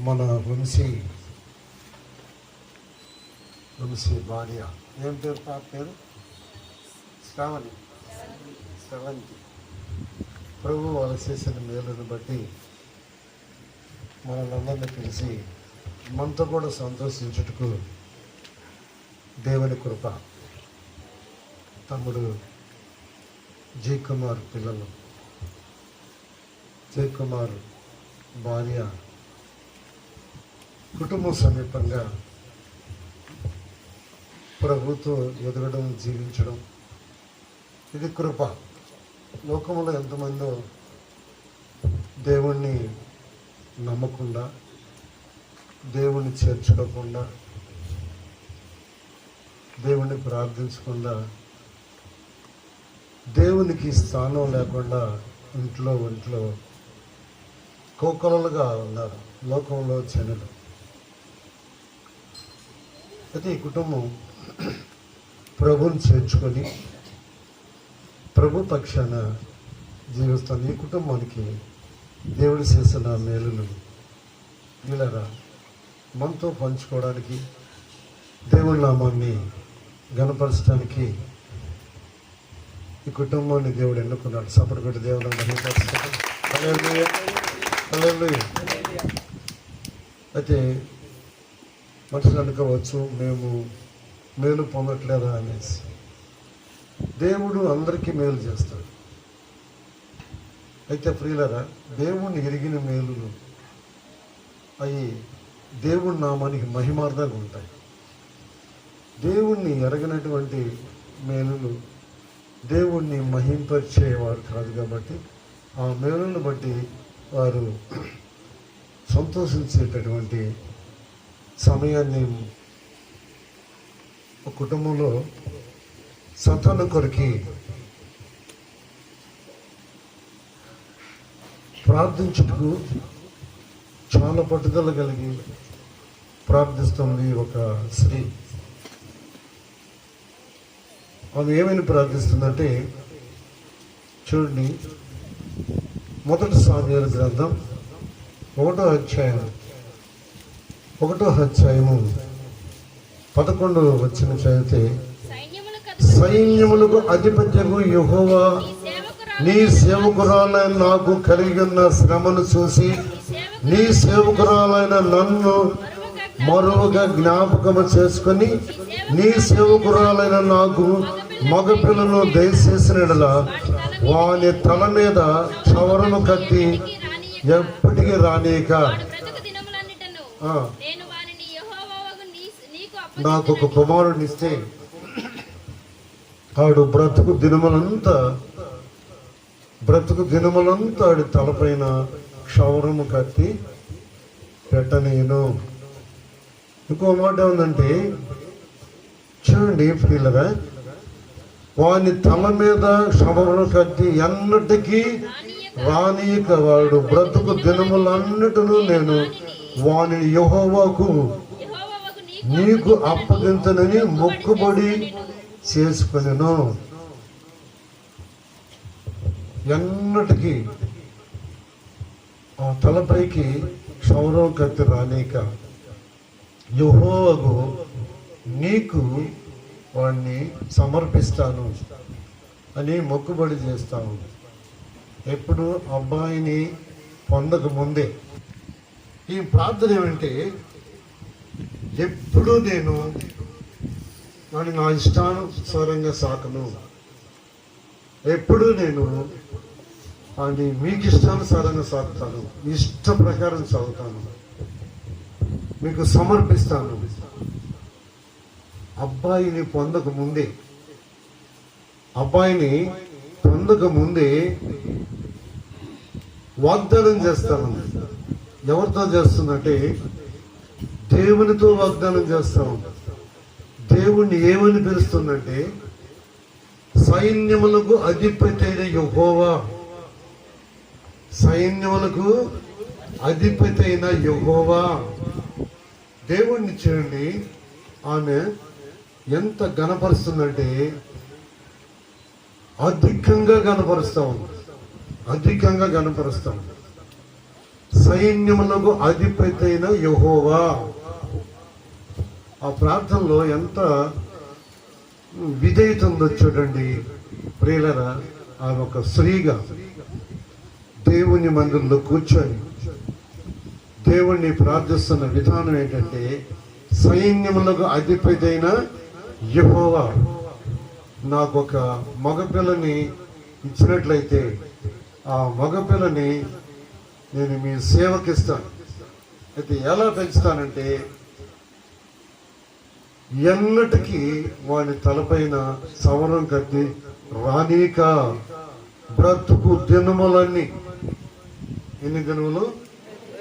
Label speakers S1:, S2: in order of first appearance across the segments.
S1: మన వంశీ భార్య ఏం పేరు పాప పేరు? శ్రవంతి. ప్రభు వాళ్ళు చేసిన మేలును బట్టి మనల్ని పిలిచి మనతో కూడా సంతోషించుటకు దేవుని కృప. తమ్ముడు జై కుమార్ పిల్లలు, జై కుమార్ భార్య, కుటుంబం సమీపంగా ప్రభుతో ఎదగడం, జీవించడం ఇది కృప. లోకంలో ఎంతమందో దేవుణ్ణి నమ్మకుండా, దేవుణ్ణి చేర్చుకోకుండా, దేవుణ్ణి ప్రార్థించకుండా, దేవునికి స్థానం లేకుండా ఒంట్లో కోకొలలుగా ఉన్నారు లోకంలో జనులు. అయితే ఈ కుటుంబం ప్రభుని చేర్చుకొని ప్రభు పక్షాన జీవిస్తాను. ఈ కుటుంబానికి దేవుడు చేసిన మేలును వీళ్ళరా మనతో పంచుకోవడానికి, దేవుని నామాన్ని గణపరచడానికి ఈ కుటుంబాన్ని దేవుడు ఎన్నుకున్నాడు. సపోర్ట్ పెట్టి దేవుడు అయితే మనుషులు అనుకోవచ్చు మేము మేలు పొందట్లేదా అనేసి. దేవుడు అందరికీ మేలు చేస్తాడు. అయితే ప్రియులరా, దేవుణ్ణి ఎరిగిన మేలులు అవి దేవుడి నామానికి మహిమార్థంగా ఉంటాయి. దేవుణ్ణి ఎరగనటువంటి మేలులు దేవుణ్ణి మహింపరిచేవారు కాదు. కాబట్టి ఆ మేలును బట్టి వారు సంతోషించేటటువంటి సమయాన్ని ఒక కుటుంబంలో సంతానం కొరికి ప్రార్థించుటకు చాలా పట్టుదల కలిగి ప్రార్థిస్తుంది ఒక స్త్రీ. ఆమె ఏమైనా ప్రార్థిస్తుందంటే చూడండి, మొదటి సామ్యూయేలు గ్రంథం 1వ అధ్యాయము 11వ వచనం చదివితే, సైన్యములకు అధిపత్యము యెహోవా నీ సేవకురాలైన నాకు కలిగి ఉన్న శ్రమను చూసి నీ సేవకురాలైన నన్ను మరువగా జ్ఞాపకము చేసుకొని నీ సేవకురాలైన నాకు మగపిల్లను దయచేసిన వాని తల మీద క్షవరము కట్టి ఎప్పటికీ రానీక నాకు ఒక కుమారుడిని ఇస్తే ఆడు బ్రతుకు దినములంతా ఆడి తలపైన క్షవరము కట్టి పెట్టనేను. ఇంకో మాట ఏమందంటే చూడండి ప్రియులరా, వాని తల మీద క్షవరము కట్టి ఎన్నటికీ రానీక వాడు బ్రతుకు దినములన్నిటిను నేను వాని యెహోవాకు నీకు అప్పగించనని మొక్కుబడి చేసుకొనెను. ఎన్నటికీ ఆ తలపైకి క్షౌరం కత్తి రానీక యెహోవాకు నీకు వాడిని సమర్పిస్తాను అని మొక్కుబడి చేస్తాను. ఎప్పుడు అబ్బాయిని పొందక ముందే ఈ ప్రార్థన ఏమంటే, ఎప్పుడు నేను వాడిని నా ఇష్టానుసారంగా సాకను, ఎప్పుడు నేను అది మీకు ఇష్టానుసారంగా సాగుతాను, ఇష్ట ప్రకారం సాగుతాను, మీకు సమర్పిస్తాను. అబ్బాయిని పొందక ముందే వాగ్దానం చేస్తాను. ఎవరితో చేస్తుందంటే దేవునితో వాగ్దానం చేస్తాం. దేవుణ్ణి ఏమని పిలుస్తుందంటే సైన్యములకు అధిపతి అయిన యెహోవా, సైన్యములకు అధిపతి అయిన యెహోవా. దేవుణ్ణి చూడండి, ఆమె ఎంత గణపరుస్తుందంటే అధికంగా గణపరుస్తాం. సైన్యములకు అధిపతి అయిన యెహోవా. ఆ ప్రార్థనలో ఎంత విధేయత ఉందో చూడండి ప్రియులరా. ఆమె ఒక స్త్రీగా దేవుని మందిరంలో కూర్చొని దేవుణ్ణి ప్రార్థిస్తున్న విధానం ఏంటంటే, సైన్యములకు అధిపతి అయిన యెహోవా నాకు ఒక మగపిల్లని ఇచ్చినట్లయితే ఆ మగపిల్లని నేను మీ సేవకి ఇస్తాను. అయితే ఎలా పెంచుతానంటే, ఎన్నటికీ వాని తలపైన సవరం కట్టి రానీక బ్రతుకు దినములన్నీ. ఎన్ని దినములు?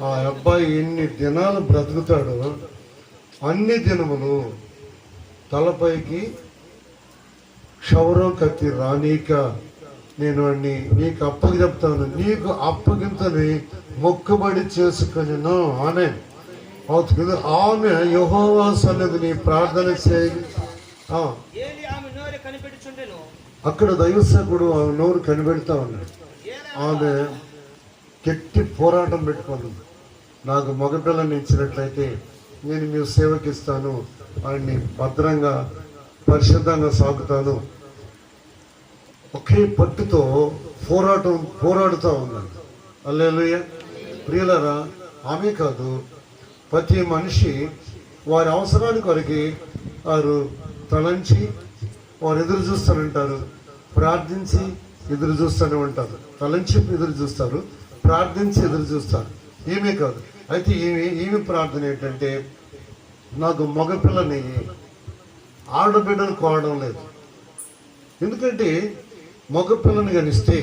S1: ఆ అబ్బాయి ఎన్ని దినాలు బ్రతుకుతాడో అన్ని దినములు తలపైకి క్షౌరం కత్తి రానీక నేను వాడిని నీకు అప్పగిస్తాను, నీకు అప్పగింతని మొక్కుబడి చేసుకుని ఆమె అవుతుంది. ఆమె యెహోవా సన్నిధిని ప్రార్థన చేయి. అక్కడ దైవసేవకుడు ఆమె నోరు కనిపెడతా ఉన్నాడు. ఆమె గట్టి పోరాటం పెట్టుకున్నది. నాకు మగపిల్లని ఇచ్చినట్లయితే నేను మీ సేవకి ఇస్తాను, వాడిని భద్రంగా పరిశుద్ధంగా సాగుతాను. ఒకే పట్టుతో పోరాడుతూ ఉన్నాడు. హల్లెలూయా. ప్రియులారా, ఆమె కాదు, ప్రతి మనిషి వారి అవసరానికి వరకు వారు తలంచి వారు ఎదురు చూస్తారంటారు, ప్రార్థించి ఎదురు చూస్తూనే ఉంటారు. తలంచి ఎదురు చూస్తారు, ప్రార్థించి ఎదురు చూస్తారు. ఈమె కాదు. అయితే ఈమె ప్రార్థన ఏంటంటే, నాకు మగపిల్లని ఆడబిడ్డను కోవడం లేదు. ఎందుకంటే మగపిల్లని కనిస్తే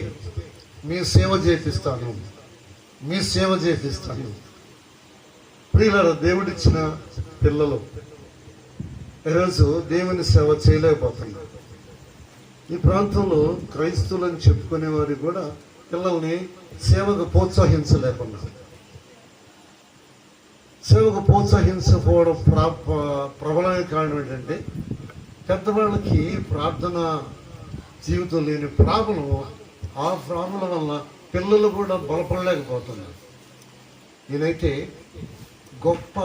S1: మీ సేవ చేపిస్తాను, మీ సేవ చేపిస్తాను. ప్రియులారా, దేవుడిచ్చిన పిల్లలు ఈరోజు దేవుని సేవ చేయలేకపోతున్నారు. ఈ ప్రాంతంలో క్రైస్తవులని చెప్పుకునే వారికి కూడా పిల్లల్ని సేవకు ప్రోత్సహించలేకున్నారు. సేవకు ప్రోత్సహించకపోవడం ప్రబలానికి కారణం ఏంటంటే, పెద్దవాళ్ళకి ప్రార్థన జీవితం లేని ప్రాబ్లం. ఆ ప్రాబ్లం వల్ల పిల్లలు కూడా బలపడలేకపోతున్నారు. ఈయనైతే గొప్ప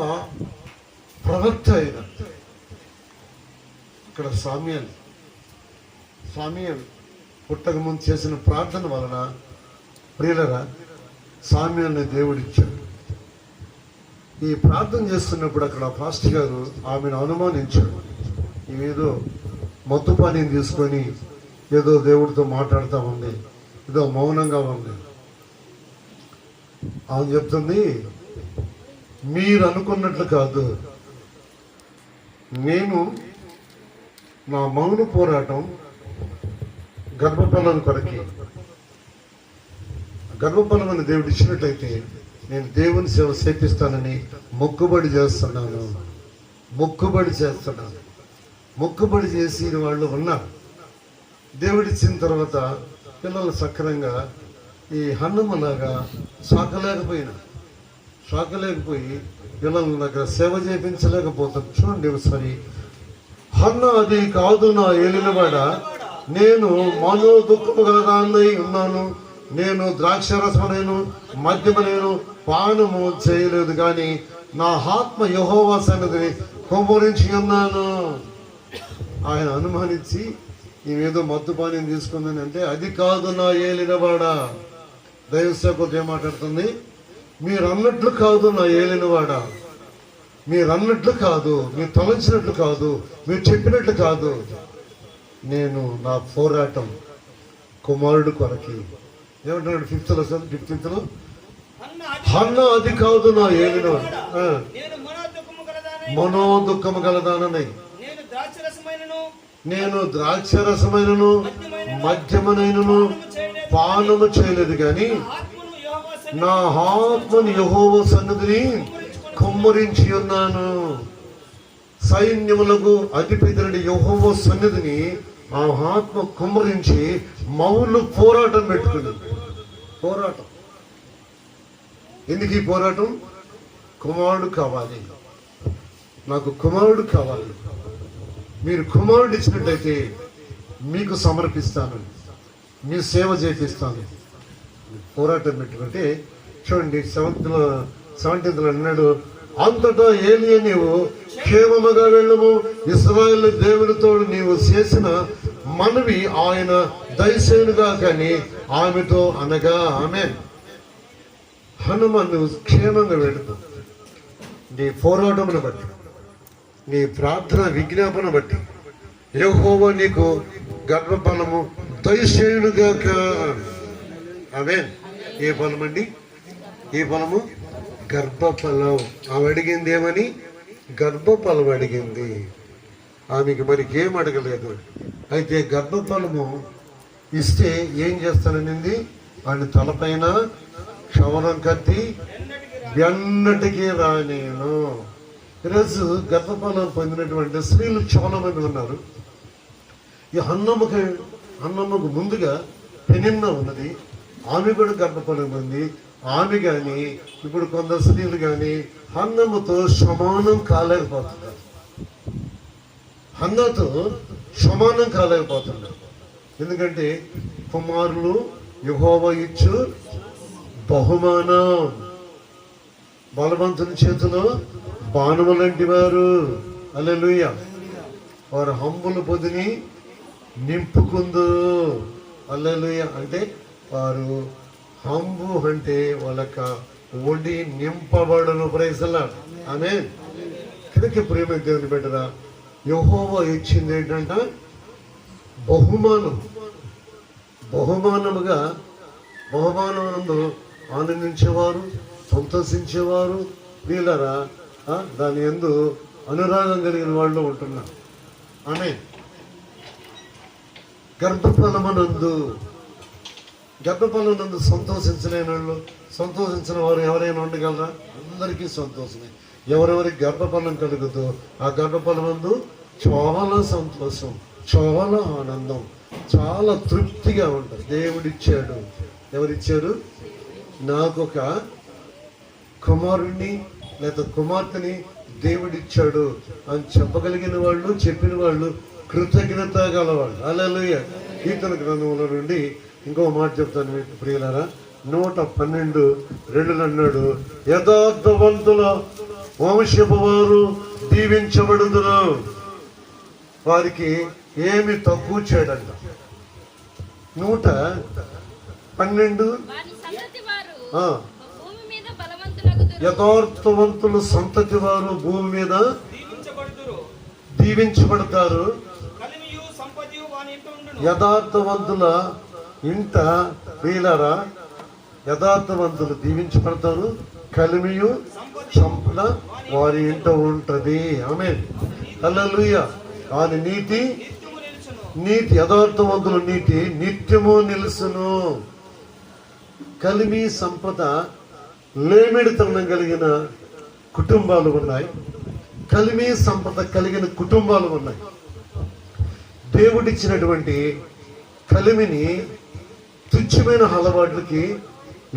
S1: ప్రవక్త అయిన ఇక్కడ సామ్యూయల్ పుట్టక ముందు చేసిన ప్రార్థన వలన ప్రియులరా సామ్యూయల్ని దేవుడిచ్చాడు. ఈ ప్రార్థన చేస్తున్నప్పుడు అక్కడ పాస్టర్ గారు ఆమెను అనుమానించాడు. ఏదో మత్తు పానీయం తీసుకొని ఏదో దేవుడితో మాట్లాడుతూ ఉంది, ఏదో మౌనంగా ఉంది. ఆమె చెప్తుంది, మీరు అనుకున్నట్లు కాదు, నేను నా మౌన పోరాటం గర్భఫలం కొరకి. గర్భఫలమని దేవుడు ఇచ్చినట్లయితే నేను దేవుని సేవ చేపిస్తానని మొక్కుబడి చేస్తున్నాను. మొక్కుబడి చేసి వాళ్ళు ఉన్నారు. దేవుడిచ్చిన తర్వాత పిల్లలు సక్రంగా ఈ హన్నమ్మలాగా సాకలేకపోయి పిల్లల దగ్గర సేవ చేయించలేకపోతాం. చూడండి ఒకసారి. హన్న అది కాదు నా ఏలినవాడ, నేను మనో దుఃఖము గలదాన్నై ఉన్నాను, నేను ద్రాక్షరసమనేను మద్యమనేను పానము చేయలేదు, కానీ నా ఆత్మ యెహోవా సన్నిధిని కుమ్మరించి ఉన్నాను. ఆయన అనుమానించి ఈమెదో మత్తు పానీయం తీసుకుందని అంటే, అది కాదు నా ఏలినవాడా. దైవసేవకుడు ఏం మాట్లాడుతుంది? మీరు అన్నట్లు కాదు నా ఏలినవాడా, మీరు అన్నట్లు కాదు, మీరు తలంచినట్లు కాదు, మీరు చెప్పినట్లు కాదు. నేను నా పోరాటం కుమారుడు కొరకి. ఏమంటున్నాడు? ఫిఫ్త్ లో హన్న అది కాదు నా ఏలినవాడు, మనో దుఃఖము గలదానని, నేను ద్రాక్షరసమైనను మద్యమునైనను పానము చేయలేదు, కానీ నా ఆత్మను యెహోవా సన్నిధిని కుమ్మరించి ఉన్నాను. సైన్యములకు అధిపతి యెహోవా సన్నిధిని ఆ ఆత్మ కుమ్మరించి మౌలు పోరాటం పెట్టుకుంది. పోరాటం ఎందుకు? ఈ పోరాటం కుమారుడు కావాలి, నాకు కుమారుడు కావాలి. మీరు కుమారుడు ఇచ్చినట్టయితే మీకు సమర్పిస్తాను, మీ సేవ చేపిస్తాను. పోరాటం పెట్టుకుంటే చూడండి 17 అన్నాడు, అంతటా ఏలియా నీవు క్షేమముగా వెళ్ళము, ఇశ్రాయేలు దేవునితో నీవు చేసిన మనవి ఆయన దయచేయునుగా కానీ ఆమెతో అనగా. ఆమె హనుమ నువ్వు క్షేమంగా వెళుతూ నీ పోరాటమును బట్టి, నీ ప్రార్థన విజ్ఞాపన బట్టి యెహోవా నీకు గర్భఫలము దయచేయునుగాక. ఆమె ఏ ఫలం అండి? ఏ ఫలము? గర్భఫలం. ఆమె అడిగింది ఏమని? గర్భఫలం అడిగింది. ఆమెకి మరి ఏం అడగలేదు. అయితే గర్భఫలము ఇస్తే ఏం చేస్తాననింది? ఆయన తలపైన క్షవరం కత్తి ఎన్నటికీ రానేను. ఈరోజు గర్భఫలం పొందినటువంటి స్త్రీలు చాలా మంది ఉన్నారు. ఈ హన్నమ్మకు ముందుగా పెనిన్న ఉన్నది, ఆమె కూడా గర్భఫలం పొంది, ఆమె కానీ ఇప్పుడు కొందరు స్త్రీలు కానీ హన్నమ్మతో సమానం కాలేకపోతున్నారు. హన్నతో సమానం కాలేకపోతున్నారు. ఎందుకంటే కుమారులు యెహోవా ఇచ్చు బహుమానం. బలవంతుని చేతిలో బాణము లాంటి వారు. హల్లెలూయా. వారు హంబుల పొదిని నింపుకుందు. హల్లెలూయా. అంటే వారు హంబు అంటే వాళ్ళక ఒడి నింపబడును. ప్రైజ్లా. ఆమేన్. కిందకి ప్రేమ దేవుని బిడ్డరా, యెహోవా ఇచ్చింది ఏంటంట? బహుమానం. బహుమానమునందు ఆనందించేవారు, సంతోషించేవారు వీళ్ళరా దాని యందు అనురాగం కలిగిన వాళ్ళు ఉంటున్నారు. ఆమేన్. గర్భఫలమునందు సంతోషించలేని వాళ్ళు, సంతోషించిన వారు ఎవరైనా ఉండగలరా? అందరికీ సంతోషమే. ఎవరెవరికి గర్భఫలం కలుగుతూ ఆ గర్భఫలమందు చాలా సంతోషం, చాలా ఆనందం, చాలా తృప్తిగా ఉంటుంది. దేవుడిచ్చాడు. ఎవరిచ్చారు? నాకు ఒక కుమారుణ్ణి లేదా కుమార్తెని దేవుడిచ్చాడు అని చెప్పగలిగిన వాళ్ళు, చెప్పిన వాళ్ళు కృతజ్ఞత గలవాళ్ళు. హల్లెలూయా. కీర్తన గ్రంథంలో నుండి ఇంకో మాట చెప్తాను మీకు ప్రియులారా. 112:2 అన్నాడు, యథార్థవంతుల వంశపు వారు దీవించబడుదురు. వారికి ఏమి తక్కువ చేయడంట. 112 యథార్థవంతుల సంతతి వారు భూమి మీద దీవించబడతారు. యథార్థవంతుల ఇంట వీళ్ళరా, యథార్థవంతులు దీవించబడతారు. కలిమియు సంపద వారి ఇంట ఉంటది. ఆమేన్. హల్లెలూయా. ఆయన నీతి యథార్థవంతుల నీతి నిత్యము నిలుసును. కలిమి సంపద లేమిడితనం కలిగిన కుటుంబాలు ఉన్నాయి. కలిమి సంపద కలిగిన కుటుంబాలు ఉన్నాయి. దేవుడిచ్చినటువంటి కలిమిని తుచ్చమైన అలవాట్లకి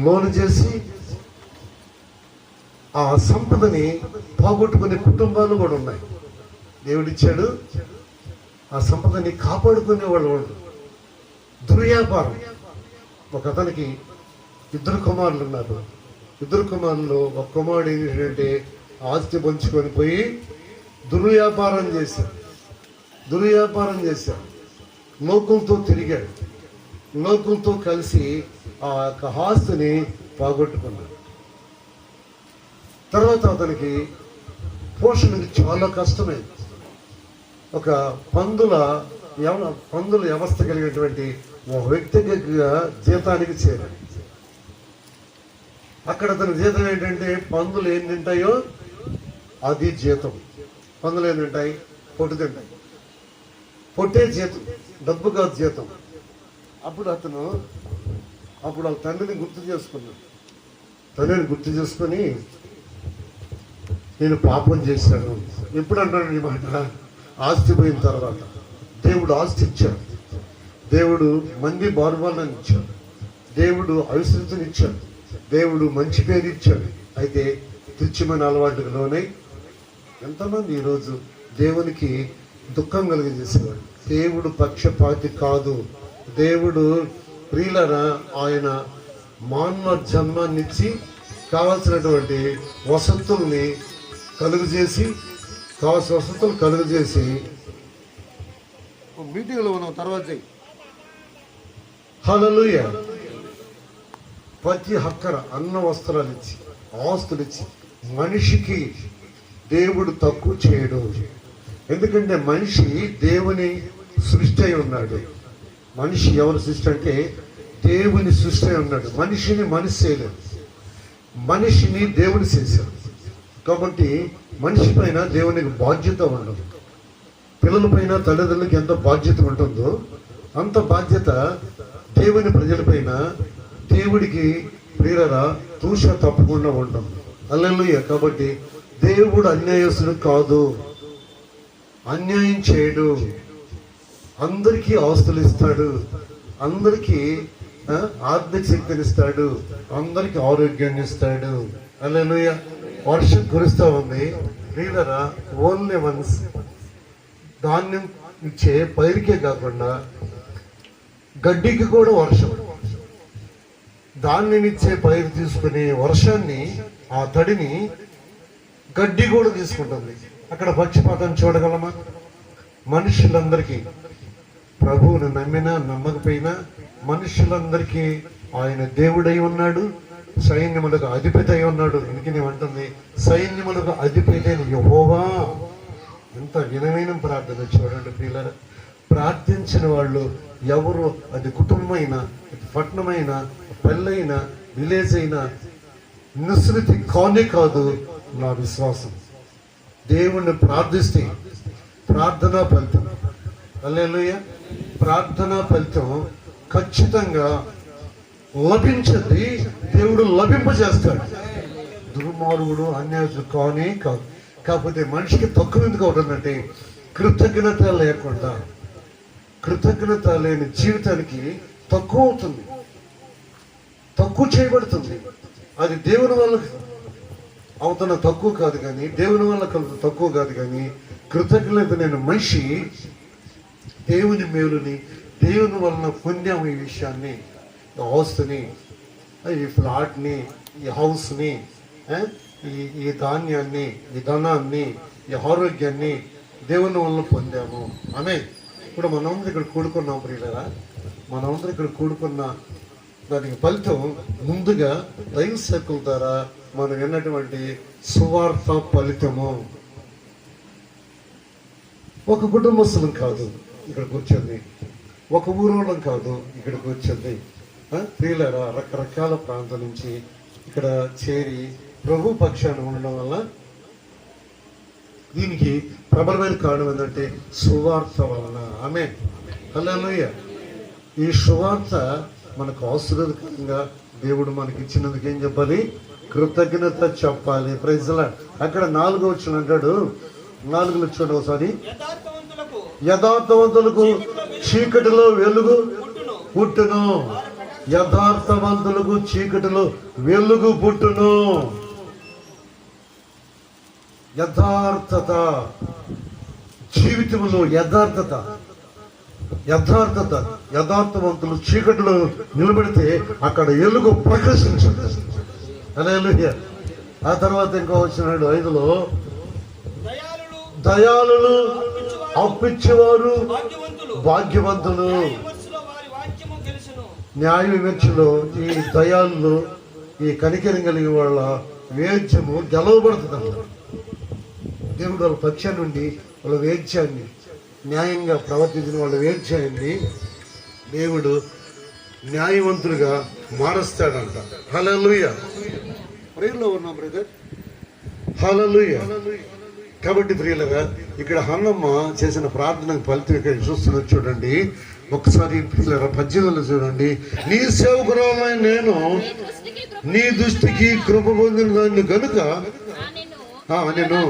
S1: లోను చేసి ఆ సంపదని పోగొట్టుకునే కుటుంబాలు కూడా ఉన్నాయి. దేవుడిచ్చాడు, ఆ సంపదని కాపాడుకునే వాళ్ళు. దుర్వ్యాపారం. ఒక అతనికి 2 కుమారులు ఉన్నారు. 2 కుమారులు ఒక కుమారుడు ఏంటంటే ఆస్తి పంచుకొని పోయి దుర్వ్యాపారం చేశాడు. లోకంతో తిరిగాడు. లోకంతో కలిసి ఆ యొక్క ఆస్తిని పోగొట్టుకున్నాడు. తర్వాత అతనికి పోషణకి చాలా కష్టమైంది. ఒక పందుల వ్యవస్థ కలిగినటువంటి ఒక వ్యక్తిగత జీతానికి చేరాడు. అక్కడ అతని జీతం ఏంటంటే పందులు ఏం తింటాయో అది జీతం. పందులు ఏం తింటాయి? పొట్టు తింటాయి. పొట్టే జీతం, డబ్బు కాదు జీతం. అప్పుడు వాళ్ళ తండ్రిని గుర్తు చేసుకొని నేను పాపం చేశాను. ఎప్పుడు అంటాడు ఈ మాట? ఆస్తి పోయిన తర్వాత. దేవుడు ఆస్తి ఇచ్చాడు. దేవుడు మంది బారుబాలను ఇచ్చాడు. దేవుడు ఐశ్వర్యతనిచ్చాడు. దేవుడు మంచి పేరు ఇచ్చాడు. అయితే తుచ్చమైన అలవాటుకు లోనై ఎంతమంది ఈరోజు దేవునికి దుఃఖం కలిగజేసేవాడు. దేవుడు పక్షపాతి కాదు. దేవుడు ప్రియులరా ఆయన మానవ జన్మాన్నిచ్చి కావాల్సినటువంటి వసతుల్ని కలుగజేసి మీటింగ్లో మనం తర్వాత హల్లెలూయా. ప్రతి హక్కర అన్న వస్త్రాలు ఇచ్చి ఆస్తులు ఇచ్చి మనిషికి దేవుడు తక్కువ చేయడు. ఎందుకంటే మనిషి దేవుని సృష్టి అయి ఉన్నాడు. మనిషి ఎవరి సృష్టి అంటే దేవుని సృష్టి అయి ఉన్నాడు. మనిషిని మనిషి చేయలేదు, మనిషిని దేవుని చేశాడు. కాబట్టి మనిషి పైన దేవునికి బాధ్యత ఉండదు. పిల్లల పైన తల్లిదండ్రులకి ఎంత బాధ్యత ఉంటుందో అంత బాధ్యత దేవుని ప్రజలపైన దేవుడికి ప్రియరా తూష తప్పకుండా ఉంటుంది. హల్లెలూయా. కాబట్టి దేవుడు అన్యాయస్తుడు కాదు, అన్యాయం చేయడు. అందరికీ ఆస్తులు ఇస్తాడు, అందరికీ ఆర్థిక శక్తిని ఇస్తాడు, అందరికీ ఆరోగ్యాన్ని ఇస్తాడు. హల్లెలూయా. వర్షం కురుస్తూ ఉంది ప్రియరా. ఓన్లీ వన్స్ ధాన్యం ఇచ్చే పైరుకే కాకుండా గడ్డికి కూడా వర్షం, ధాన్యమిచ్చే పైరు తీసుకుని వర్షాన్ని ఆ తడిని గడ్డి కూడా తీసుకుంటుంది. అక్కడ పక్షపాతం చూడగలమా? మనుషులందరికీ, ప్రభువును నమ్మినా నమ్మకపోయినా మనుషులందరికీ ఆయన దేవుడై ఉన్నాడు, సైన్యములకు అధిపతి అయి ఉన్నాడు. ఎందుకని అంటుంది సైన్యములకు అధిపతి అయిన యెహోవా. ఎంత వినమైన ప్రార్థన చూడండి ప్రియులారా. ప్రార్థించిన వాళ్ళు ఎవరు, అది కుటుంబమైనా, అది పట్టణమైనా, పల్లెైనా, విలేజ్ అయినా, నిస్సృతి కానే కాదు నా విశ్వాసం. దేవుణ్ణి ప్రార్థిస్తే ప్రార్థనా ఫలితం, హల్లెలూయా, ప్రార్థనా ఫలితం ఖచ్చితంగా లభించది. దేవుడు లభింపజేస్తాడు. దుర్మార్గుడు అన్యాయుడు కానే కాదు. కాకపోతే మనిషికి తక్కువ ఎందుకు అవుతుందంటే కృతజ్ఞత లేకుండా, కృతజ్ఞత లేని జీవితానికి తక్కువ అవుతుంది, తక్కువ చేయబడుతుంది. అది దేవుని వల్ల అవుతున్న తక్కువ కాదు కానీ, దేవుని వల్ల కలుగుతున్న తక్కువ కాదు కానీ, కృతజ్ఞత లేని మనిషి దేవుని మేలుని, దేవుని వలన పొందాము ఈ విషయాన్ని, ఈ ఆస్తుని, ఈ ఫ్లాట్ని, ఈ హౌస్ని, ఈ ధాన్యాన్ని, ఈ ధనాన్ని, ఈ ఆరోగ్యాన్ని దేవుని వలన పొందాము. ఆమె ఇప్పుడు మనమందరం ఇక్కడ కూడుకున్నాం ప్రియులారా. మనమందరం ఇక్కడ కూడుకున్న దానికి ఫలితం ముందుగా దైవ సేవకుల ద్వారా మనం విన్నటువంటి సువార్త ఫలితము. ఒక కుటుంబస్తులం కాదు ఇక్కడ కూర్చొని, ఒక ఊరోళ్ళం కాదు ఇక్కడ కూర్చొని, ప్రియులారా రకరకాల ప్రాంతం నుంచి ఇక్కడ చేరి ప్రభు పక్షాన ఉండడం వల్ల దీనికి ప్రబలమైన కారణం ఏంటంటే సువార్త వలన. ఆమేన్. హల్లెలూయా. ఈ సువార్త మనకు ఆశీర్వాదకరంగా దేవుడు మనకి ఇచ్చినందుకు ఏం చెప్పాలి? కృతజ్ఞత చెప్పాలి. Praise the lord. అక్కడ 4వ వచనం అంటాడు, 4లో చూడండి ఒకసారి. యథార్థవంతులకు చీకటిలో వెలుగు పుట్టును. యథార్థవంతులకు చీకటిలో వెలుగు పుట్టును. యథార్థత జీవితంలో, యథార్థవంతులు చీకటిలో నిలబడితే అక్కడ వెలుగు ప్రకాశించదు. హల్లెలూయా. ఆ తర్వాత ఇంకో వచ్చినాడు 5లో, దయాళులు అప్పిచ్చేవారు భాగ్యవంతులు. న్యాయ విమర్శలో ఈ దయాళులు, ఈ కనికరం కలిగిన వాళ్ళ వేద్యము గెలవబడుతుంది. దేవుడు వాళ్ళ పక్షం నుండి వాళ్ళ వేద్యాన్ని, న్యాయంగా ప్రవర్తించిన వాళ్ళ వేద్యాన్ని దేవుడు న్యాయవంతులుగా మారుస్తాడంట. హల్లెలూయా. ప్రేయర్లో ఉన్నాం బ్రదర్. హల్లెలూయా. కాబట్టి ప్రియులుగా ఇక్కడ హన్నమ్మ చేసిన ప్రార్థనకు ఫలితం ఇక్కడ చూస్తున్నారు చూడండి. ఒకసారి ప్రియులరా 18లో చూడండి. నీ సేవకురాలైన నేను నీ దృష్టికి కృప పొందిన దాన్ని కనుక నేను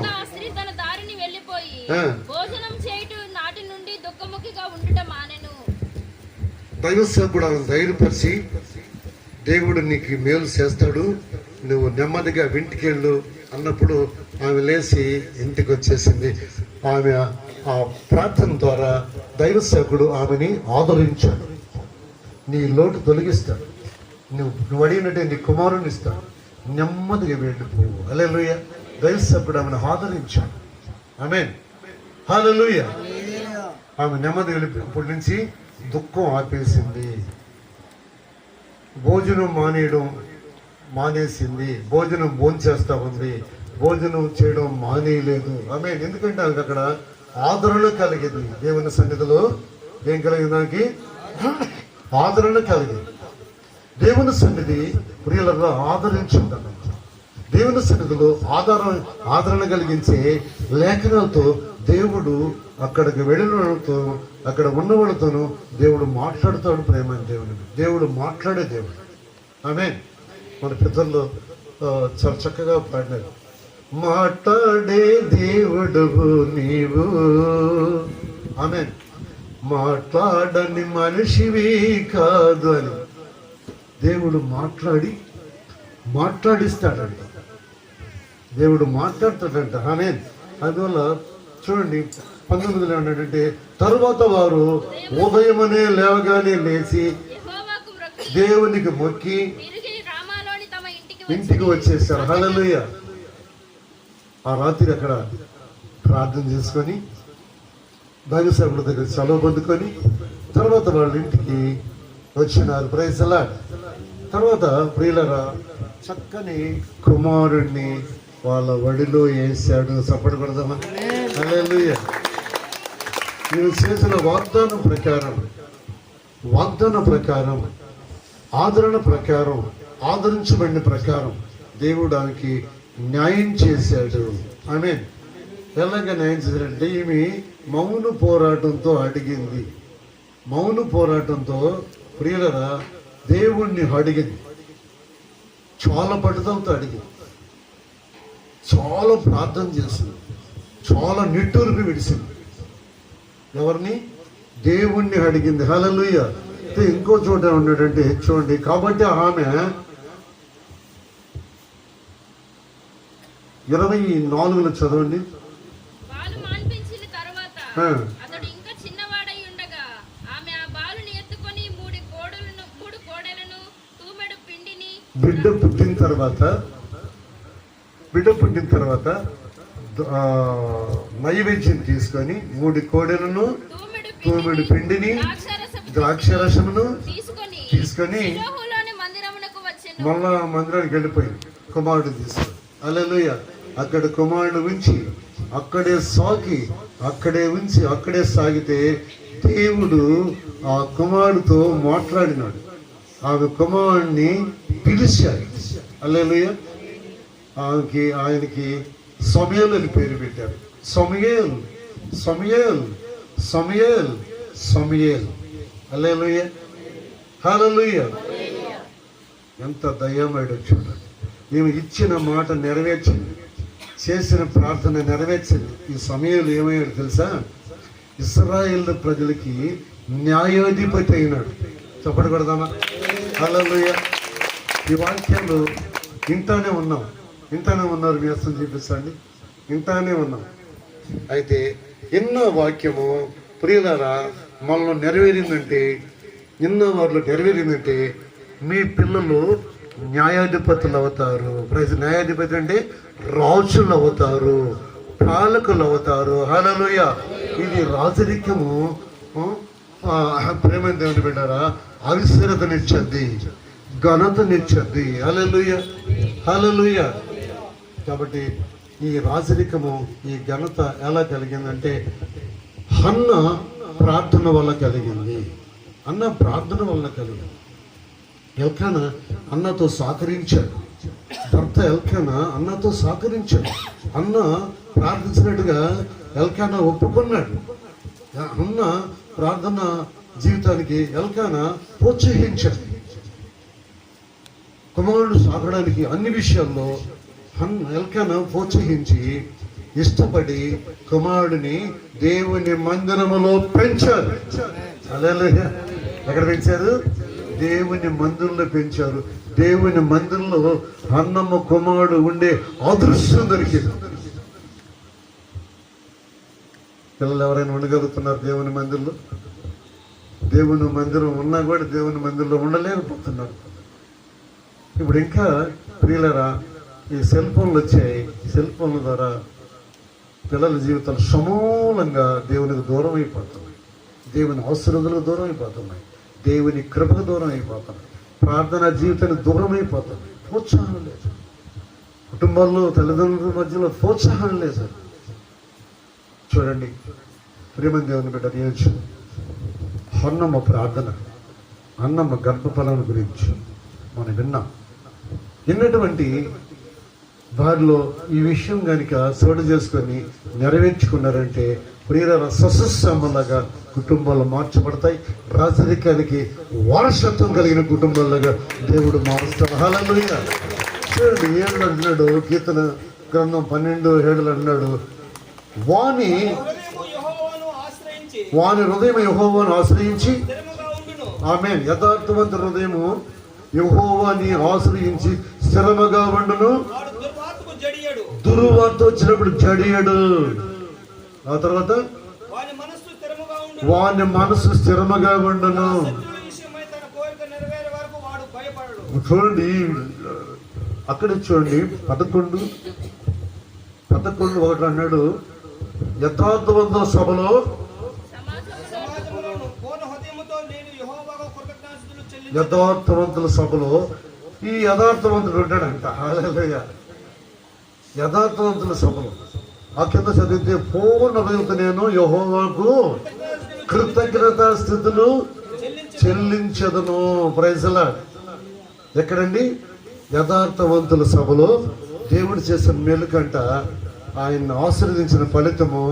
S1: దైవ సేవకుడు ధైర్యపరిచి దేవుడు నీకు మేలు చేస్తాడు, నువ్వు నెమ్మదిగా ఇంటికెళ్ళు అన్నప్పుడు ఆమె లేచి ఇంటికి వచ్చేసింది. ఆమె ఆ ప్రార్థన ద్వారా దైవ సేవకుడు ఆమెని ఆదరించాడు. నీ లోటు తొలగిస్తాడు, నువ్వు అడిగినట్టే నీ కుమారుని ఇస్తాడు, నెమ్మదిగా వెళ్ళిపోవు. హల్లెలూయా. దైవసేవకుడు ఆమెను ఆదరించాడు. ఆమేన్. హల్లెలూయా. ఆమె నెమ్మదిగా వెళ్ళిపోయినప్పటి నుంచి దుఃఖం ఆపేసింది. భోజనం మానేసింది. భోజనం భోంచేస్తా ఉంది. భోజనం చేయడం మానేయలేదు. ఆమేన్. ఎందుకంటే ఆమెకు అక్కడ ఆదరణ కలిగింది. దేవుని సన్నిధిలో ఏం కలిగింది? దానికి ఆదరణ కలిగింది. దేవుని సన్నిధి ప్రియులలో ఆదరించిందన్న. దేవుని సన్నిధిలో ఆదరణ కలిగించే లేఖనాలతో దేవుడు అక్కడికి వెళ్ళినతో అక్కడ ఉన్నవాళ్ళతోనూ దేవుడు మాట్లాడుతాడు. ప్రేమ దేవుడు మాట్లాడే దేవుడు. ఆమేన్. మన పెద్దల్లో చాలా చక్కగా పాడినారు. మాట్లాడే దేవుడు నీవు. ఆమేన్. మాట్లాడని మనిషివి కాదు అని దేవుడు మాట్లాడిస్తాడంట. దేవుడు మాట్లాడతాడంట. ఆమేన్. అందువల్ల చూడండి 19లో ఏమన్నాడంటే, తరువాత వారు ఉదయమనే లేవగానే లేచి దేవునికి మొక్కి ఇంటికి వచ్చేసారు. హల్లెలూయా. ఆ రాత్రి అక్కడ ప్రార్థన చేసుకొని దైవసేవకుడి దగ్గర సెలవు పొందుకొని తర్వాత వాళ్ళ ఇంటికి వచ్చినారు. Praise the lord. తర్వాత ప్రియులరా చక్కని కుమారుణ్ణి వాళ్ళ వడిలో వేసాడు. సపోర్ట్ కొడదామా? హల్లెలూయా. నీవు చేసిన వాగ్దానం ప్రకారం ఆదరణ ప్రకారం ఆదరించబడిన ప్రకారం దేవుడు దానికి న్యాయం చేశాడు. ఆమేన్. ఎలాగ న్యాయం చేశాడంటే ఈమె మౌన పోరాటంతో అడిగింది. మౌన పోరాటంతో ప్రియులరా దేవుణ్ణి అడిగింది. చాలా పట్టుదలతో అడిగింది. చాలా ప్రార్థన చేసింది. చాలా నిట్టూర్పి విడిసింది. ఎవరిని? దేవుణ్ణి అడిగింది. హల్లెలూయా. ఇంకో చోట ఉన్నాడంటే చూడండి. కాబట్టి ఆమె 24లో చదవండి. బిడ్డ పుట్టిన తర్వాత నైవేద్యం తీసుకొని 3 కోడెలను, తూమెడు పిండిని, ద్రాక్షరసమును తీసుకొని మళ్ళా మందిరానికి వెళ్ళిపోయింది. కుమారుడు తీసుకొని. హల్లెలూయా. అక్కడ కుమారుడు ఉంచి అక్కడే సాగితే దేవుడు ఆ కుమారుడితో మాట్లాడినాడు. ఆమె కుమారుడిని పిలిచాడు. హల్లెలూయా. ఆయనకి సమూయేలు అని పేరు పెట్టారు. సమూయేల్. హల్లెలూయా. హల్లెలూయా. ఎంత దయ్యమేడో చూడండి. ఈమె ఇచ్చిన మాట నెరవేర్చింది. చేసిన ప్రార్థన నెరవేర్చింది. ఈ సమూయేలు ఏమయ్యాడు తెలుసా? ఇశ్రాయేలు ప్రజలకి న్యాయాధిపతి అయినాడు. చెప్పండి కొడదామా? హల్లెలూయా. ఈ వాక్యాలు ఇంటానే ఉన్నారు. మీ అర్థం చూపిస్తాండి. ఇంటానే ఉన్నాం. అయితే ఎన్నో వాక్యము ప్రియులారా మనలో నెరవేరిందంటే మీ పిల్లలు న్యాయాధిపతులు అవుతారు. న్యాయాధిపతి అంటే రాజులు అవుతారు, పాలకులు అవుతారు. హల్లెలూయా. ఇది రాజరికము. ప్రేమ దేవుని బిడ్డారా అవిశ్రతనిచ్చద్ది, ఘనతనిచ్చద్ది. హల్లెలూయా. హల్లెలూయా. కాబట్టి ఈ రాజరికము, ఈ ఘనత ఎలా కలిగిందంటే హన్న ప్రార్థన వల్ల కలిగింది. ఎల్కానా అన్నతో సహకరించాడు. భర్త ఎల్కానా అన్నతో సహకరించాడు. అన్న ప్రార్థించినట్టుగా ఎల్కానా ఒప్పుకున్నాడు. అన్న ప్రార్థన జీవితానికి ఎల్కానా ప్రోత్సహించాడు. కుమారుడు సాగడానికి అన్ని విషయాల్లో ఎల్కానా ప్రోత్సహించి ఇష్టపడి కుమారుడిని దేవుని మందిరములో పెంచారు. హల్లెలూయా. ఎక్కడ పెంచారు? దేవుని మందిరంలో పెంచారు. దేవుని మందిరంలో అన్నమ్మ కుమారుడు ఉండే అదృశ్యం దొరికింది. పిల్లలు ఎవరైనా ఉండగలుగుతున్నారు దేవుని మందిరంలో? దేవుని మందిరం ఉన్నా కూడా దేవుని మందిరంలో ఉండలేకపోతున్నారు. ఇప్పుడు ఇంకా ప్రియులరా, ఈ సెల్ ఫోన్లు వచ్చాయి. సెల్ ఫోన్ల ద్వారా పిల్లల జీవితాలు సమూలంగా దేవునికి దూరం అయిపోతున్నాయి, దేవుని ఆశీర్వాదాలకు దూరం అయిపోతున్నాయి, దేవుని కృపకు దూరం అయిపోతున్నాయి, ప్రార్థనా జీవితానికి దూరం అయిపోతుంది. ప్రోత్సాహం లేదు కుటుంబాల్లో, తల్లిదండ్రుల మధ్యలో ప్రోత్సాహం లేదు. చూడండి ప్రేమ దేవుని బిడ్డ నేర్చు అన్నమ్మ ప్రార్థన, అన్నమ్మ గర్భఫలం గురించి మనం విన్నాం. విన్నటువంటి వారిలో ఈ విషయం కనుక చోటు చేసుకొని నెరవేర్చుకున్నారంటే ప్రియుల సస్యశ్యామలాగా కుటుంబాలు మార్చబడతాయి. రాజరికానికి వారసత్వం కలిగిన కుటుంబాలుగా దేవుడు మారుస్తాడు. హల్లెలూయా. చూడండి 7 అంటున్నాడు, కీర్తన గ్రంథం 12:7 అంటున్నాడు, వాని హృదయం యెహోవాను ఆశ్రయించి, ఆమేన్, యథార్థవంత హృదయము యెహోవాని ఆశ్రయించి స్థిరముగా ఉండును, దుర్వార్త వచ్చినప్పుడు జడియడు. ఆ తర్వాత వాని మనసు స్థిరముగా ఉండును. చూడండి అక్కడ చూడండి 11:1 అన్నాడు, యథార్థవంతుల సభలో యథార్థవంతుల సభలో ఈ యథార్థవంతుడు ఉంటాడంట. హల్లెలూయా. యథార్థవంతుల సభలో ఆ కింద చదివితే పూర్ణ హృదయంతో నేను యెహోవాకు కృతజ్ఞతా స్థుతులు చెల్లించదను. Praise the lord. ఎక్కడండి? యథార్థవంతుల సభలో దేవుడు చేసిన మేలుకంట, ఆయన ఆశీర్వదించిన ఫలితము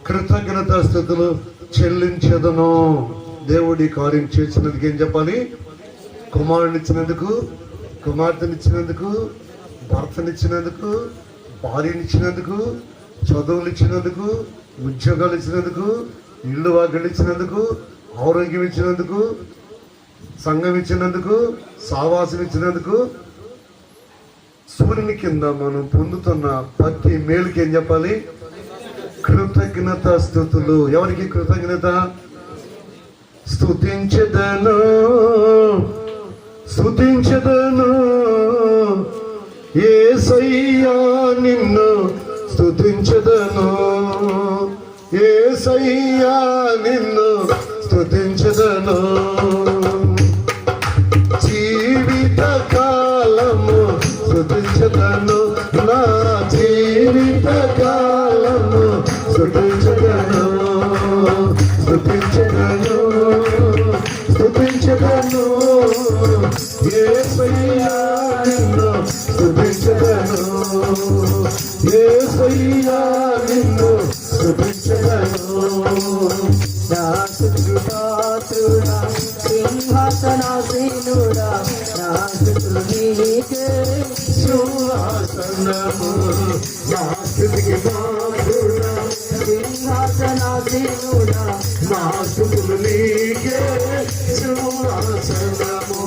S1: కృతజ్ఞతా స్థుతులు చెల్లించదను. దేవుడి కార్యం చేసినందుకు ఏం చెప్పాలి? కుమారునిచ్చినందుకు, కుమార్తెనిచ్చినందుకు, భర్తనిచ్చినందుకు, భార్యనిచ్చినందుకు, చదువులు ఇచ్చినందుకు, ఉద్యోగాలు ఇచ్చినందుకు, ఇళ్ళు వాకిళ్ళు ఇచ్చినందుకు, ఆరోగ్యం ఇచ్చినందుకు, సంఘం ఇచ్చినందుకు, సావాసం ఇచ్చినందుకు, సూర్యుని కింద మనం పొందుతున్న ప్రతి మేలుకి ఏం చెప్పాలి? కృతజ్ఞత స్తుతులు. ఎవరికి కృతజ్ఞత? స్తుతించెదను స్తుతించెదను యేసయ్యా నిన్ను స్తుతించెదను, యేసయ్యా నిన్ను స్తుతించెదను, జీవిత కాలము స్తుతించెదను, నా జీవిత కాలము స్తుతించెదను, స్తుతించెదను, స్తుతించెదను, యేసయ్యా నిన్ను స్తుతించెదను, యేసయ్యా నిన్ను స్తుతించెదను.
S2: నా స్తుతిపాత్రుడా, సింహాసనాసీనుడా, నా స్తుతులు నీకే
S1: సింహాసనము, నా స్తుతికి పాత్రుడా,
S2: సింహాసనాసీనుడా,
S1: నా స్తుతులు నీకే సింహాసనము,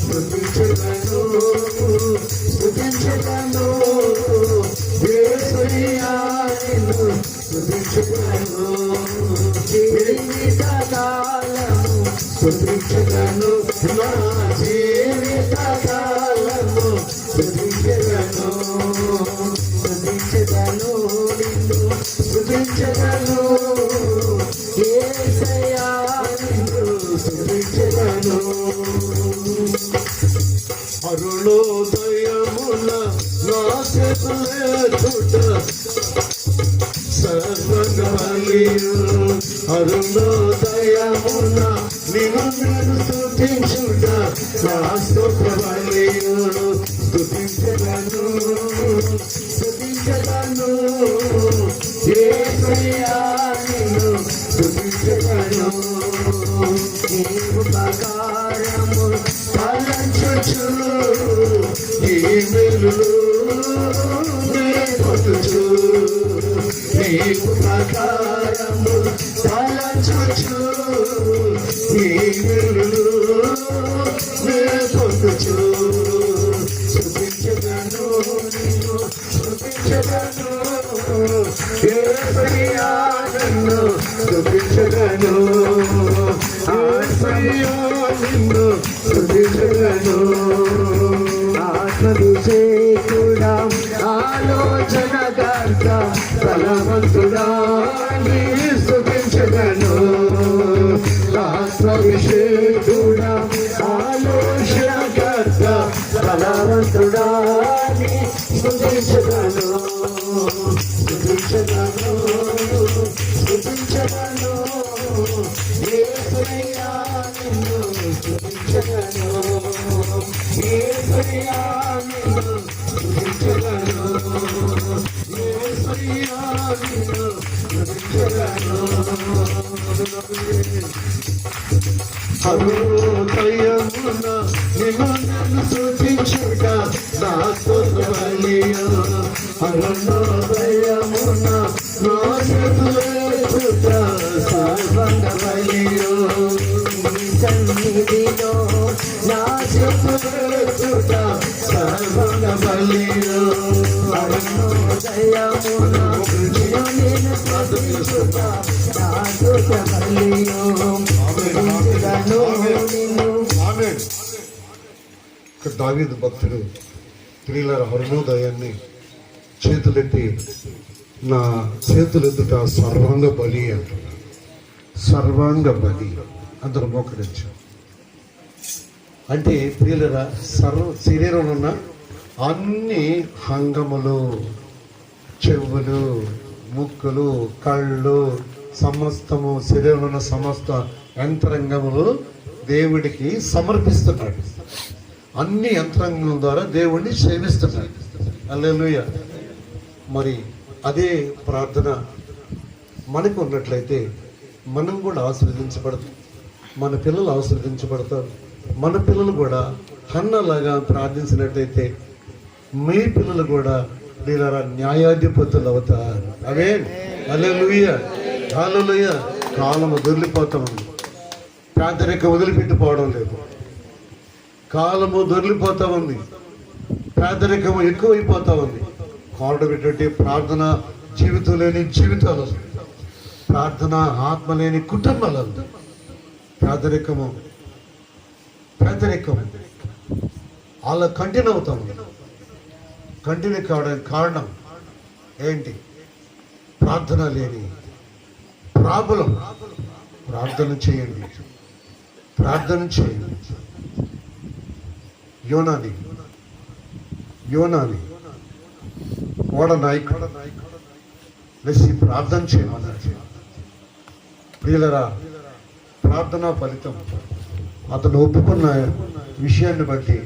S1: స్తుతించెదను, స్తుతించెదను, యేసయ్యా నిన్ను స్తుతించెదను,
S2: జీవిత కాలము
S1: స్తుతించెదను, నా జీవిత కాలము స్తుతించెదను,
S2: స్తుతించెదను, నిన్ను
S1: స్తుతించెదను,
S2: యేసయ్యా
S1: నిన్ను స్తుతించెదను. అరుణోదయమున నా చేతులెత్తుట సర్వగాలియు, అరుణోదయమున నిన్ను నేను స్తుతించుట నా స్తోత్రబలియు, స్తుతించెదను, స్తుతించెదను, యేసయ్యా నిన్ను స్తుతించెదను,
S2: నీవు ప్రకారము
S1: తలంచుచు ఈ వెలుగులు నే పొందుచు, నీవు ప్రకారము తలంచుచు ఈ వెలుగులు నే పొందుచు, స్తుతించెదను, నిన్ను స్తుతించెదను, యేసయ్యా నిన్ను స్తుతించెదను, యేసయ్యా నిన్ను స్తుతించెదను,
S2: ఆత్మవిషేకుడా ఆలోచనకర్త బలవంతుడా నీ స్తుతించగను ఆత్మవిషేకుడా ఆలోచనకర్త బలవంతుడా నీ స్తుతించగను స్తుతించగను స్తుతించగను యేసయ్యా నిన్ను స్తుతించగను యేసయ్యా నిన్ను స్తుతించగను యేసయ్యా నిన్ను స్తుతించగను
S1: హృదయమున నిన్ను నన్ను స్తుతించుట నా స్తుతియు
S2: హృదయమున నా చేతులెత్తుట సర్వంగమయ్యో నీ సన్నిధిలో నా చేతులెత్తుట సర్వంగమయ్యో హృదయమున నేను స్తుతించుట నా స్తుతియు
S1: దావీదు భక్తుడు ప్రియుల అరుణోదయాన్ని చేతులెత్తి నా చేతులెత్తుట సర్వాంగ బలి అంటున్నాడు. సర్వాంగ బలి అందరూ మోకరించు. అంటే ప్రియులరా శరీరంలో ఉన్న అన్ని అంగములు, చెవులు, ముక్కులు, కళ్ళు, సమస్తము శరీరంలో ఉన్న సమస్త యంత్రాంగములు దేవుడికి సమర్పిస్తున్నాడు. అన్ని యంత్రాంగం ద్వారా దేవుణ్ణి సేవిస్తున్నాడు. హల్లెలూయా. మరి అదే ప్రార్థన మనకు ఉన్నట్లయితే మనం కూడా ఆశీర్వదించబడతాం, మన పిల్లలు ఆశీర్వదించబడతారు. మన పిల్లలు కూడా హన్నలాగా ప్రార్థించినట్లయితే మీ పిల్లలు కూడా వీళ్ళ న్యాయాధిపతులు అవుతారు. అవే హల్లెలూయా హల్లెలూయా. కాలము దొరికిపోతా ఉంది, పేదరికం వదిలిపెట్టిపోవడం లేదు. కాలము దొరికిపోతా ఉంది, పేదరికము ఎక్కువైపోతా ఉంది. కారణం ఏంటంటే ప్రార్థన జీవితం లేని జీవితాలు, ప్రార్థన ఆత్మ లేని కుటుంబాలు. పేదరికము అలా కంటిన్యూ అవుతా ఉంది. కంటిన్యూ కావడానికి కారణం ఏంటి? ప్రార్థన లేని ప్రాబ్లం. ప్రార్థన చేయండి, ప్రార్థన చేయండి. యోనాని ఓడ నాయకుడు లేచి ప్రార్థన చేయమన్నాడు. ప్రియులరా, ప్రార్థనా ఫలితం అతను ఒప్పుకున్న విషయాన్ని బట్టి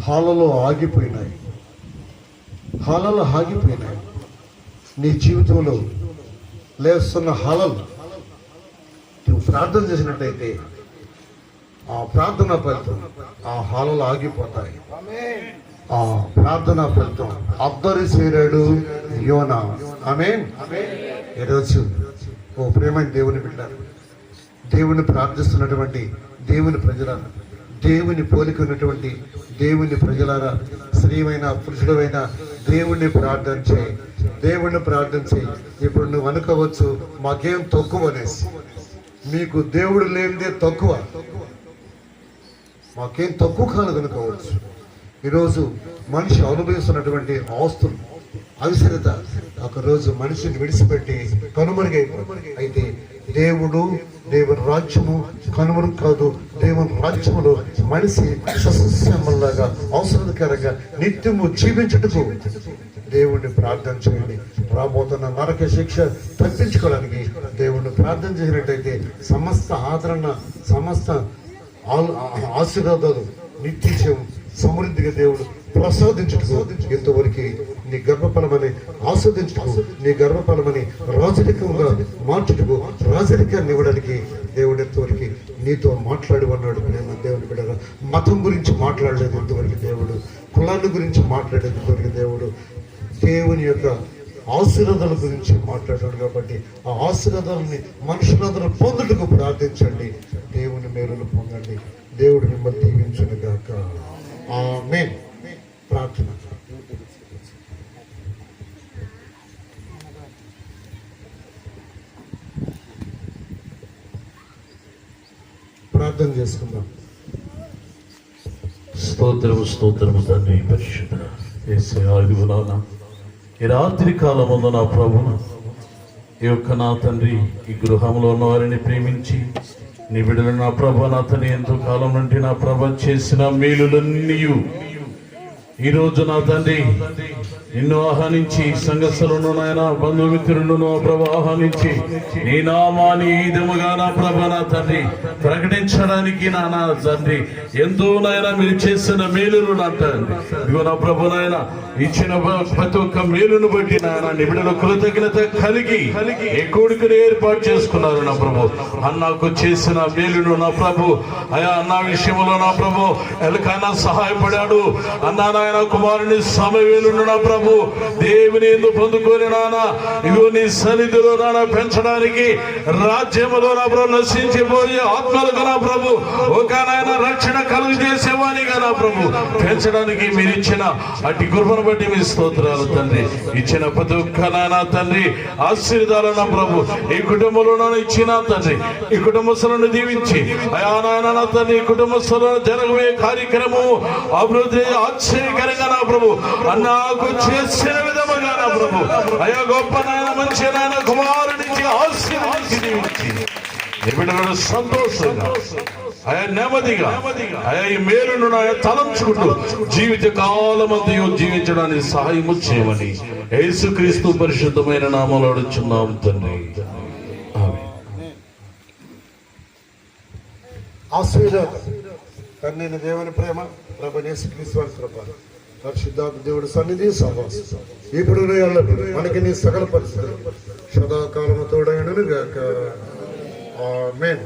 S1: హాలలో ఆగిపోయినాయి. నీ జీవితంలో లేస్తున్న హాలలు నువ్వు ప్రార్థన చేసినట్టయితే ఆ ప్రార్థనా ఫలితం ఆ హాలలో ఆగిపోతాయి. ఆ ప్రార్థనా ఫలితం అబ్బరి చేరాడు యోనా. ఆమేన్. ఈరోజు ఓ ప్రేమైన దేవుని బిడ్డలారా, దేవుని ప్రార్థిస్తున్నటువంటి దేవుని ప్రజలారా, దేవుని పోలిక ఉన్నటువంటి దేవుని ప్రజలారా, స్త్రీవైన పురుషుడైన దేవుణ్ణి ప్రార్థన చేయి, దేవుణ్ణి ప్రార్థన చేయి. ఇప్పుడు నువ్వు అనుకోవచ్చు మాకేం తక్కువ అనేసి. మీకు దేవుడు లేనిదే తక్కువ, మాకేం తక్కువ కాదు అనుకోవచ్చు. ఈరోజు మనిషి అనుభవిస్తున్నటువంటి ఆస్తులు, అవసరత ఒకరోజు మనిషిని విడిచిపెట్టి కనుమరుగైపోతుంది. అయితే దేవుని రాజ్యము కనుమరుగు కాదు. దేవుని రాజ్యములో మనిషి సస్యమల్లాగా అవసరకరంగా నిత్యము జీవించుటకు దేవుణ్ణి ప్రార్థన చేయండి. రాబోతున్న నరక శిక్ష తప్పించుకోవడానికి దేవుణ్ణి ప్రార్థన చేసినట్టయితే సమస్త ఆదరణ, సమస్త ఆశీర్వాదాలు నిత్యం సమృద్ధిగా దేవుడు ప్రసాదించుటకు, ఎంతవరకు నీ గర్భఫలమని ఆస్వాదించుటకు, నీ గర్భఫలమని రాజరికంగా మార్చుటకు, రాజరికాన్ని ఇవ్వడానికి దేవుడు ఎంతవరకు నీతో మాట్లాడమన్నాడు. నేను దేవుని బిడ్డగా మతం గురించి మాట్లాడలేదు ఎంతవరకు దేవుడు, కులాన్ని గురించి మాట్లాడేది ఎంతవరకు దేవుడు, దేవుని యొక్క ఆశీర్వాదాల గురించి మాట్లాడాడు. కాబట్టి ఆ ఆశీర్వాదాలని మనుషులందరూ పొందుటకు ప్రార్థించండి, దేవుని మేలును పొందండి. దేవుడు మిమ్మల్ని దీవించును గాక. ఆమేన్. ప్రార్థన. ప్రార్థన చేసుకుందాం.
S3: స్తోత్రము స్తోత్రము తండ్రి పరిశుద్ధ యేసయ్యా, ఇదిగో నాన్న ఈ రాత్రి కాలముందు నా ప్రభు ఈ యొక్క నా తండ్రి ఈ గృహంలో ఉన్న వారిని ప్రేమించి నీ బిడ్డలు నా ప్రభ నా తండ్రి ఎంతో కాలం నుండి నా ప్రభ చేసిన మేలులన్నీ ఈరోజు నా తండ్రి నిన్ను ఆహ్వానించి సంఘస్థలను నాయన బంధుమిత్రులను ప్రభు ఆహ్వానించి నీ నామాన్ని ఈ విధముగా నా ప్రభ నా తండ్రి ప్రకటించడానికి నా తండ్రి ఎంతో నాయన మీరు చేసిన మేలును నా తండ్రి ఇదిగో నా ప్రభు నాయన ఇచ్చిన ప్రతి ఒక్క మేలును బట్టి నాయన నిబిడల కృతజ్ఞత కలిగి ఏ కోడికను ఏర్పాటు చేసుకున్నారు నా ప్రభు. అన్నకు చేసిన మేలును నా ప్రభు అయా అన్న విషయంలో నా ప్రభు ఎలకైనా సహాయపడాడు అన్నా నాయన కుమారుని సమవేలును నా ప్రభు దేవుని ఎందుకు పొందుకొని నానా ఇగో నీ సన్నిధిలో నానా పెంచడానికి రాజ్యములో నా ప్రభు నశించిపోయే ఆత్మలుగా నా ప్రభు ఒక నాయన రక్షణ కలుగు చేసేవానిగా నా ప్రభు పెంచడానికి మీరు ఇచ్చిన అటు కృపను బట్టి మీ స్తోత్రాలు తండ్రి. ఇచ్చిన ప్రతి ఒక్క నాయన తండ్రి ఆశీర్వాదాలు నా ప్రభు ఈ కుటుంబంలో ఇచ్చిన తండ్రి ఈ కుటుంబస్తులను దీవించి అయా నాయన నా తండ్రి ఈ కుటుంబస్తులను జరగబోయే కార్యక్రమం అభివృద్ధి ఆశ్చర్యకరంగా నా ప్రభు అన్నాకు చేసిన విధముగా నా ప్రభు అయా గొప్ప నాయన మంచి నాయన కుమారునికి ఆశీర్వదించి దీవించి నిబిడలను సంతోషంగా అయా నెమ్మదిగా అయా ఈ మేలును నాయ తలంచుకుంటూ జీవిత కాలమంతయు జీవించడానికి సహాయము చేయమని యేసుక్రీస్తు పరిశుద్ధమైన నామములో అడుగుచున్నాము తండ్రి. ఆమేన్.
S1: ఆశీర్వాదం తండ్రి దేవుని ప్రేమ ప్రభు యేసుక్రీస్తు వారి కృప పరిశుద్ధాత్మ దేవుడి సన్నిధి సహవాసం ఇప్పుడు మనకి నీ సకల పరిస్థితులు సదాకాలము తోడైనను గాక. ఆమేన్.